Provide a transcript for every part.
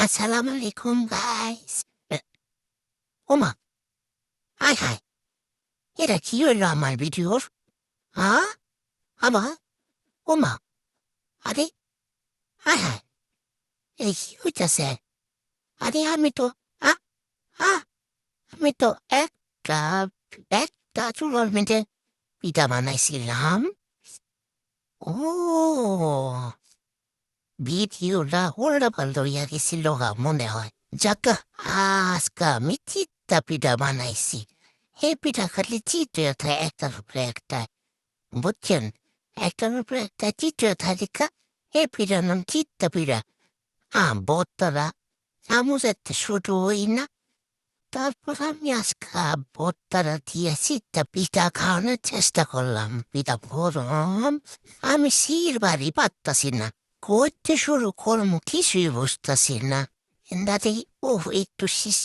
আসসালামু আলাইকুম গাইস। ওমা, হাই হাই, এটা কি হইলো আমার ভিডিওর? হ্যাঁ, আমার ওমা, আরে হাই হাই, এই কি হইতাছে? আরে আ আ আমি তো একটা একটা চুলোর মধ্যে পিঠা বানাইছিলাম। ও, ভিডিওটা ওরা পাল্টা হইয়া গেছিল মনে হয়। যাক, আজকে আমি চিত্তা পিঠা বানাইছি। এই পিঠা খালি চিত্রে একটার উপরে একটা, বুঝছেন? একটার উপরে একটা চিত্র থালিকা, এই পিঠার নাম চিত্তা পিঠা। বত্তারা চামচের শুরু হই না। তারপর আমি আজকে বত্তারা দিয়ে চিত্তা পিঠা খাওয়ানোর চেষ্টা করলাম। পিঠা গরম, আমি শির বাড়ি পারতাছি না, করতে শুরু করবো কিছুই বুঝতেছি না। দাদি, ও একটু শিস,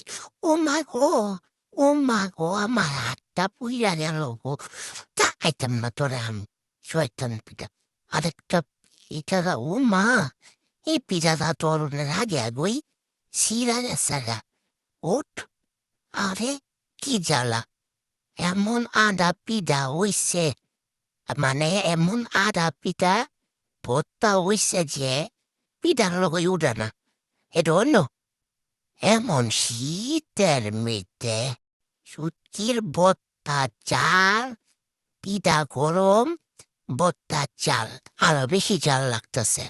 ও মা গো, ও মা গো, আমার হাতটা পুইরা গেল গো। তা খাইতাম না তোরা আমি, শয়তান পিঠা। আরেকটা পিঠা দা, ও মা, এই পিঠাটা তরুণের আগে আগোই শিরা গেছে গা। ওঠ, আরে কি জ্বালা, এমন আদা পিঠা হইছে, মানে এমন আদা পিঠা ভর্তা হইছে যে পিঠার লগে উঠে না। এটা অন্য এমন শীতের মধ্যে সুতির ভর্তা চাল, পিঠা গরম, ভর্তা চাল, আরো বেশি চাল লাগতেছে।